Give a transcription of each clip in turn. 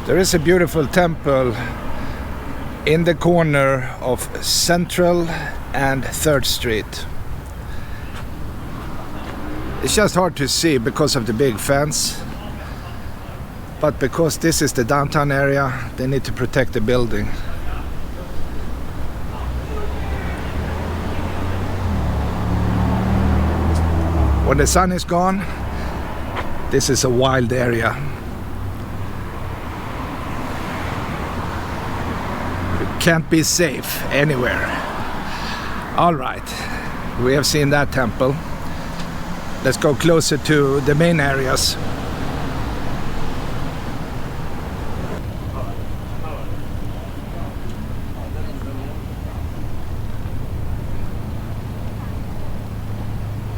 There is a beautiful temple in the corner of Central and 3rd Street. It's just hard to see because of the big fence, but because this is the downtown area, they need to protect the building. When the sun is gone, this is a wild area. You can't be safe anywhere. All right, we have seen that temple. Let's go closer to the main areas.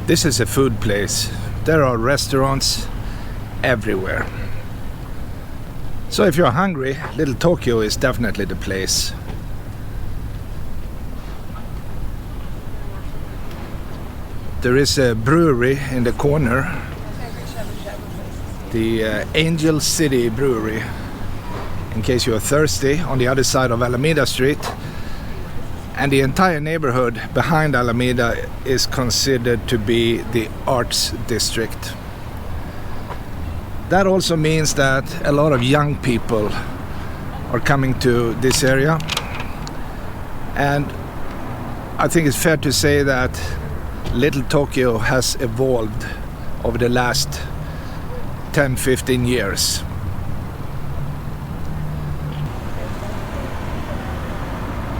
This is a food place. There are restaurants everywhere. So if you're hungry, Little Tokyo is definitely the place. There is a brewery in the corner, the Angel City Brewery, in case you're thirsty, on the other side of Alameda Street. And the entire neighborhood behind Alameda is considered to be the arts district. That also means that a lot of young people are coming to this area. And I think it's fair to say that Little Tokyo has evolved over the last 10-15 years.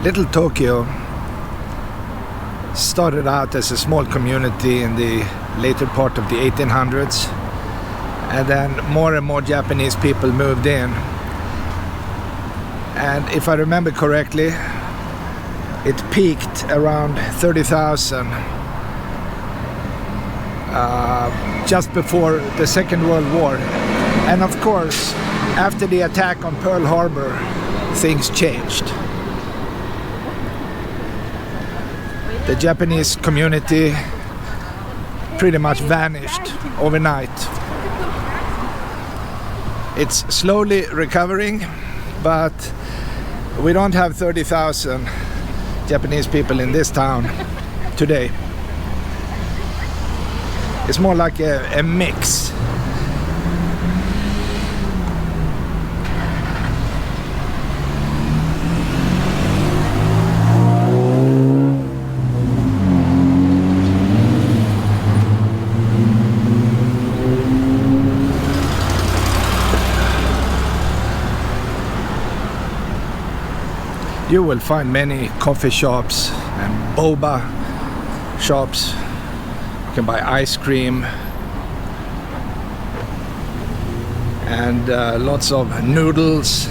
Little Tokyo started out as a small community in the later part of the 1800s, and then more and more Japanese people moved in. And if I remember correctly, it peaked around 30,000 just before the Second World War. And of course, after the attack on Pearl Harbor, things changed. The Japanese community pretty much vanished overnight. It's slowly recovering, but we don't have 30,000 Japanese people in this town today. It's more like a mix. You will find many coffee shops and boba shops. You can buy ice cream and lots of noodles,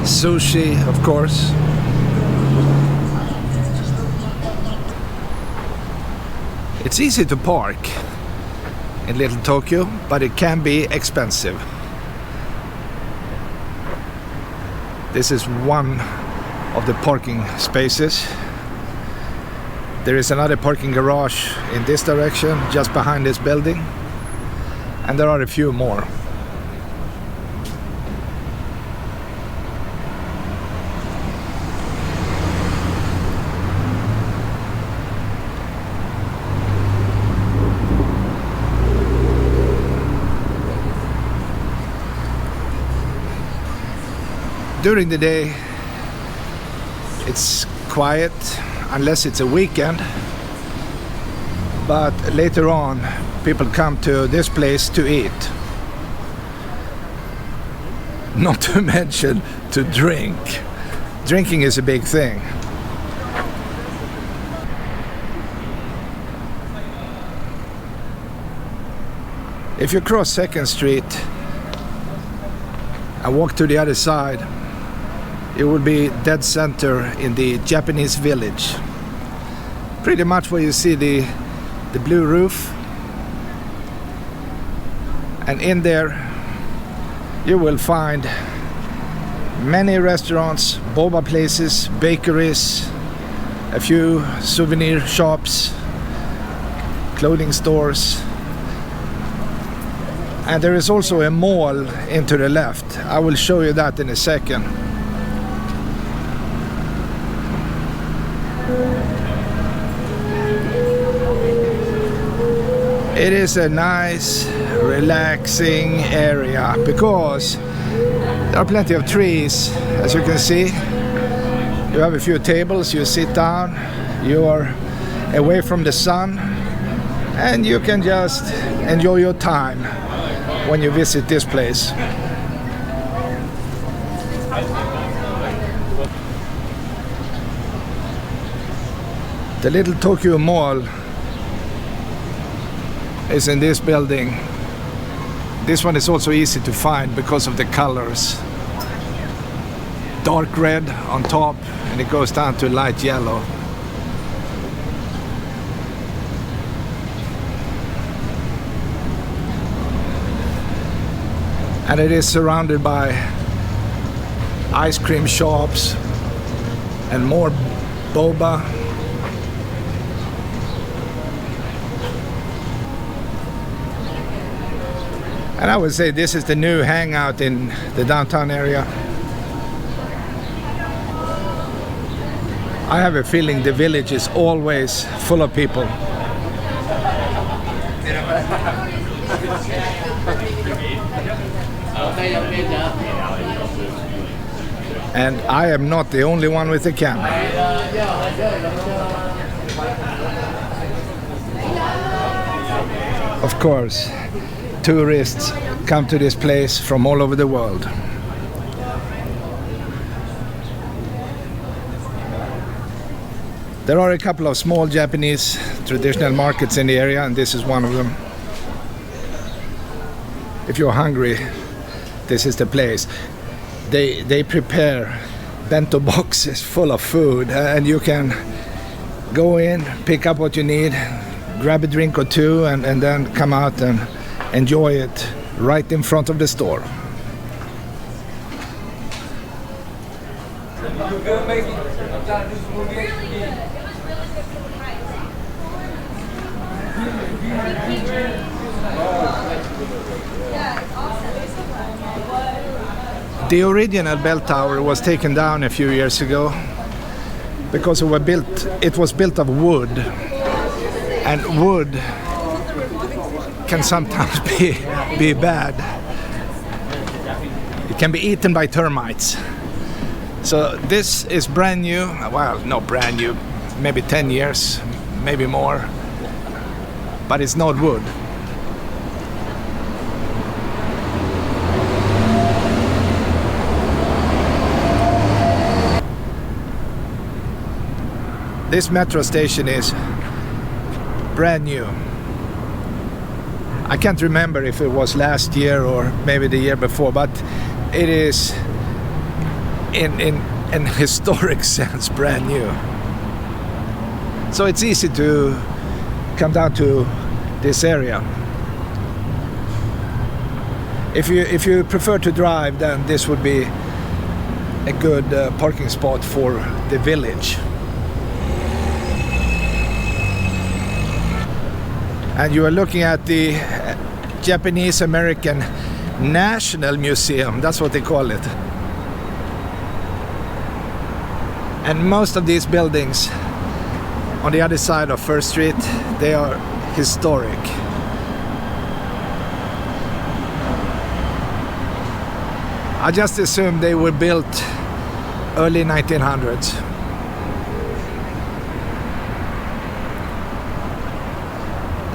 sushi, of course. It's easy to park in Little Tokyo, but it can be expensive. This is one of the parking spaces. There is another parking garage in this direction, just behind this building, and there are a few more. During the day, it's quiet unless it's a weekend, but later on people come to this place to eat, not to mention to drink. Drinking is a big thing. If you cross 2nd Street and walk to the other side, it will be dead center in the Japanese village. Pretty much where you see the blue roof. And in there you will find many restaurants, boba places, bakeries, a few souvenir shops, clothing stores, And there is also a mall into the left. I will show you that in a second. It is a nice, relaxing area because there are plenty of trees, as you can see. You have a few tables, you sit down, you are away from the sun, and you can just enjoy your time when you visit this place. The Little Tokyo Mall is in this building. This one is also easy to find because of the colors. Dark red on top, and it goes down to light yellow. And it is surrounded by ice cream shops and more boba. And I would say this is the new hangout in the downtown area. I have a feeling the village is always full of people. And I am not the only one with a camera. Of course, tourists come to this place from all over the world. There are a couple of small Japanese traditional markets in the area, and this is one of them. If you're hungry, this is the place. They prepare bento boxes full of food, and you can go in, pick up what you need, grab a drink or two, and then come out and enjoy it right in front of the store. The original bell tower was taken down a few years ago because it was built of wood, and wood can sometimes be bad. It can be eaten by termites. So this is brand new. Well, not brand new, maybe 10 years, maybe more, but it's not wood. This metro station is brand new. I can't remember if it was last year or maybe the year before, but it is in an historic sense brand new. So it's easy to come down to this area. If you prefer to drive, then this would be a good parking spot for the village. And you are looking at the Japanese American National Museum, that's what they call it. And most of these buildings on the other side of First Street, they are historic. I just assumed they were built early 1900s.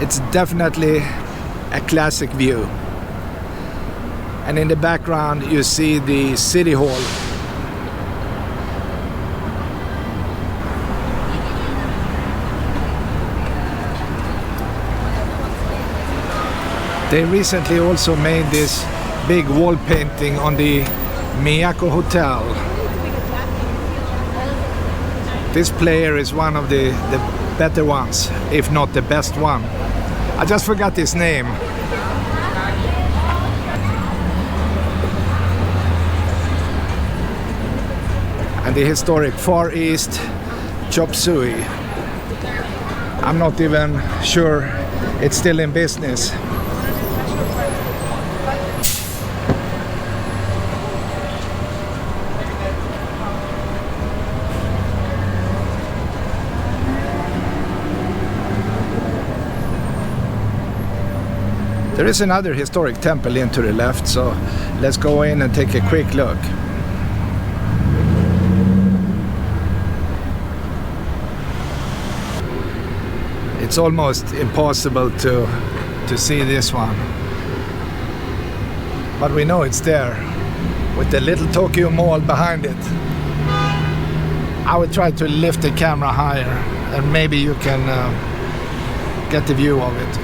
It's definitely a classic view. And in the background you see the City Hall. They recently also made this big wall painting on the Miyako Hotel. This player is one of the better ones, if not the best one. I just forgot his name. And the historic Far East Chop Suey. I'm not even sure it's still in business. There is another historic temple in to the left, so let's go in and take a quick look. It's almost impossible to see this one, but we know it's there with the little Tokyo Mall behind it. I would try to lift the camera higher and maybe you can get the view of it.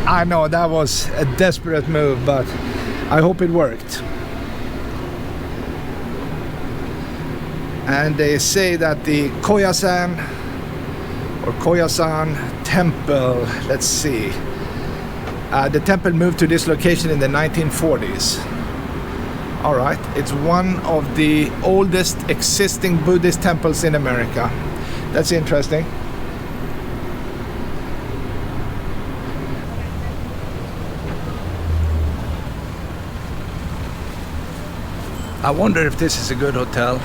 I know that was a desperate move, but I hope it worked. And they say that the Koyasan temple, let's see, the temple moved to this location in the 1940s. All right, it's one of the oldest existing Buddhist temples in America. That's interesting. I wonder if this is a good hotel.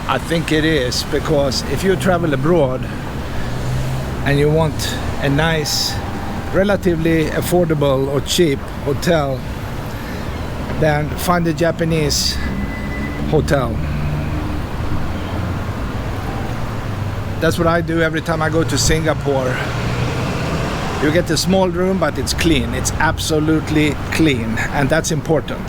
I think it is, because if you travel abroad and you want a nice, relatively affordable or cheap hotel, then find a Japanese hotel. That's what I do every time I go to Singapore. You get a small room, but it's clean. It's absolutely clean, and that's important.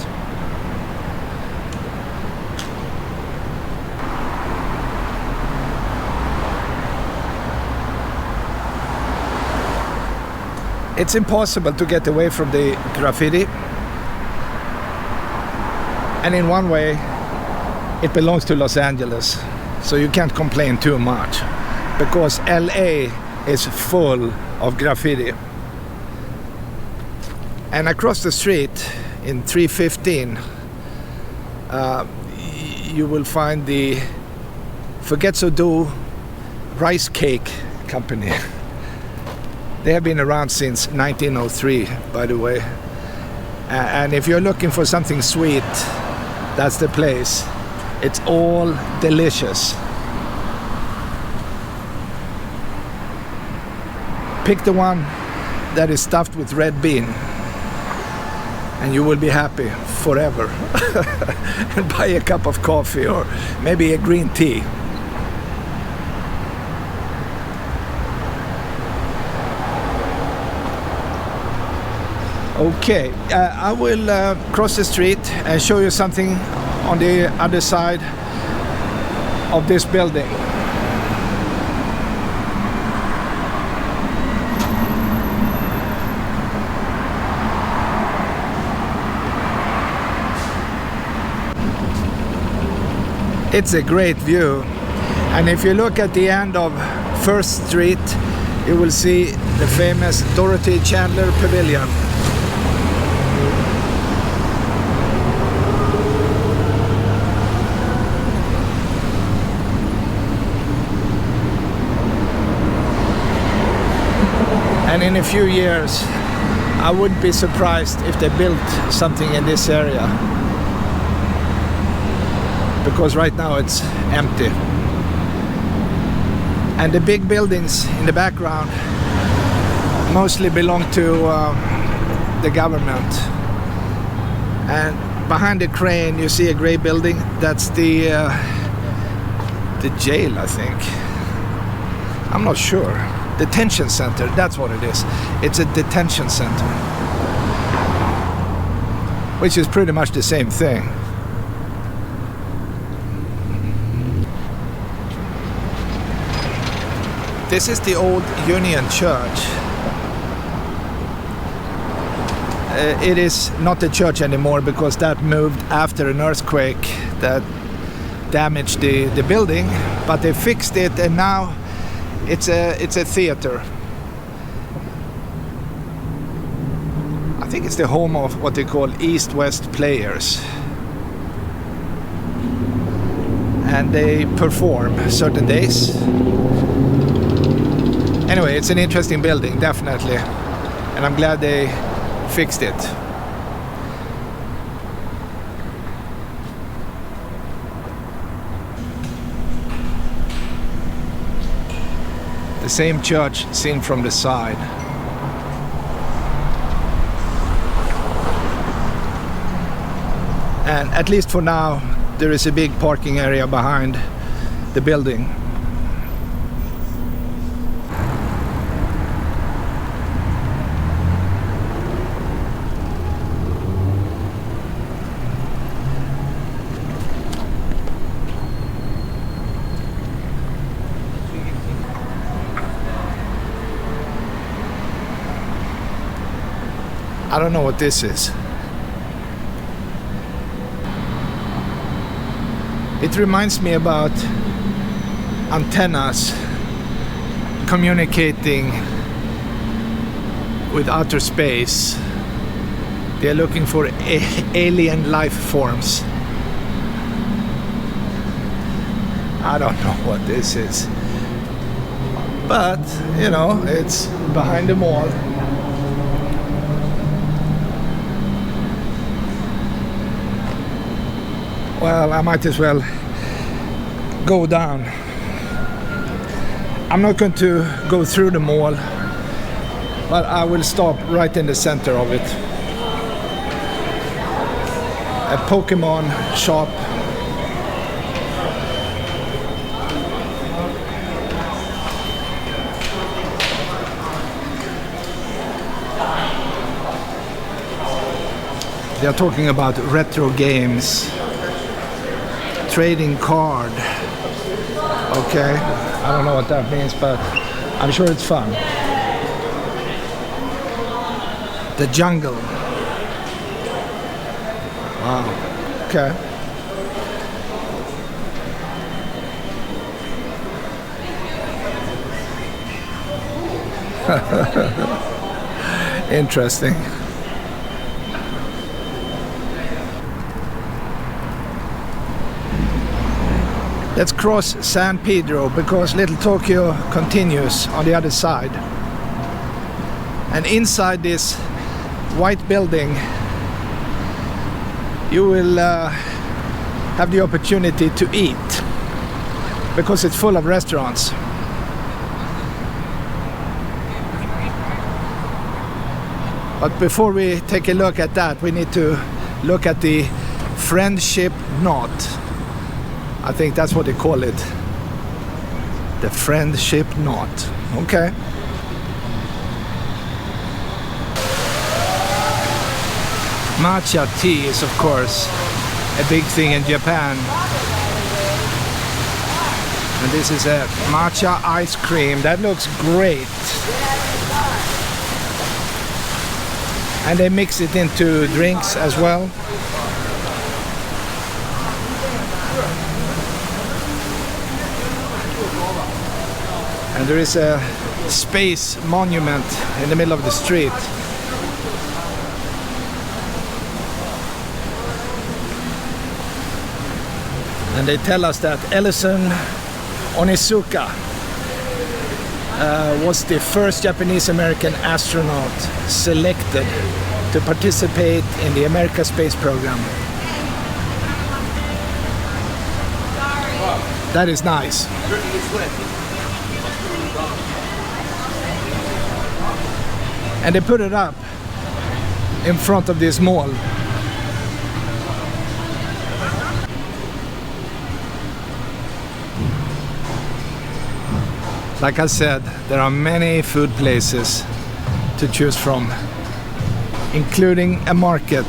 It's impossible to get away from the graffiti. And in one way, it belongs to Los Angeles. So you can't complain too much, because LA is full of graffiti. And across the street in 315, you will find the Fugetsu-Do rice cake company. They have been around since 1903, by the way. And if you're looking for something sweet, that's the place. It's all delicious. Pick the one that is stuffed with red bean, and you will be happy forever. And buy a cup of coffee or maybe a green tea. Okay, I will cross the street and show you something on the other side of this building. It's a great view, and if you look at the end of First Street, you will see the famous Dorothy Chandler Pavilion. And in a few years, I wouldn't be surprised if they built something in this area, because right now it's empty. And the big buildings in the background mostly belong to the government. And behind the crane you see a gray building. That's the jail, I think. I'm not sure. Detention center, that's what it is. It's a detention center, which is pretty much the same thing. This is the old Union Church. It is not a church anymore, because that moved after an earthquake that damaged the building, but they fixed it, and now it's a theater. I think it's the home of what they call East-West players. And they perform certain days. Anyway, it's an interesting building, definitely. And I'm glad they fixed it. The same church seen from the side. And at least for now, there is a big parking area behind the building. I don't know what this is. It reminds me about antennas communicating with outer space. They're looking for alien life forms. I don't know what this is. But, you know, it's behind the mall. Well, I might as well go down. I'm not going to go through the mall, but I will stop right in the center of it. A Pokemon shop. They are talking about retro games. Trading card. Okay, I don't know what that means, but I'm sure it's fun. The jungle. Wow. Okay. Interesting. Let's cross San Pedro because Little Tokyo continues on the other side. And inside this white building, you will have the opportunity to eat because it's full of restaurants. But before we take a look at that, we need to look at the friendship knot. I think that's what they call it. The friendship knot. Okay. Matcha tea is, of course, a big thing in Japan. And this is a matcha ice cream. That looks great. And they mix it into drinks as well. And there is a space monument in the middle of the street. And they tell us that Ellison Onizuka was the first Japanese-American astronaut selected to participate in the American space program. That is nice. And they put it up in front of this mall. Like I said, there are many food places to choose from, including a market.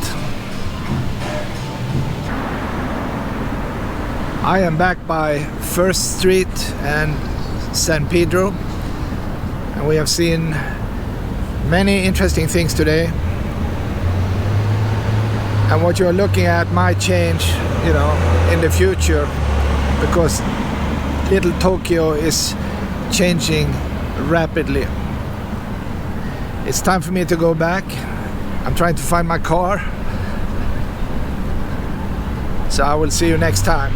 I am back by First Street and San Pedro, and we have seen many interesting things today. And what you're looking at might change, you know, in the future, because Little Tokyo is changing rapidly. It's time for me to go back. I'm trying to find my car. So I will see you next time.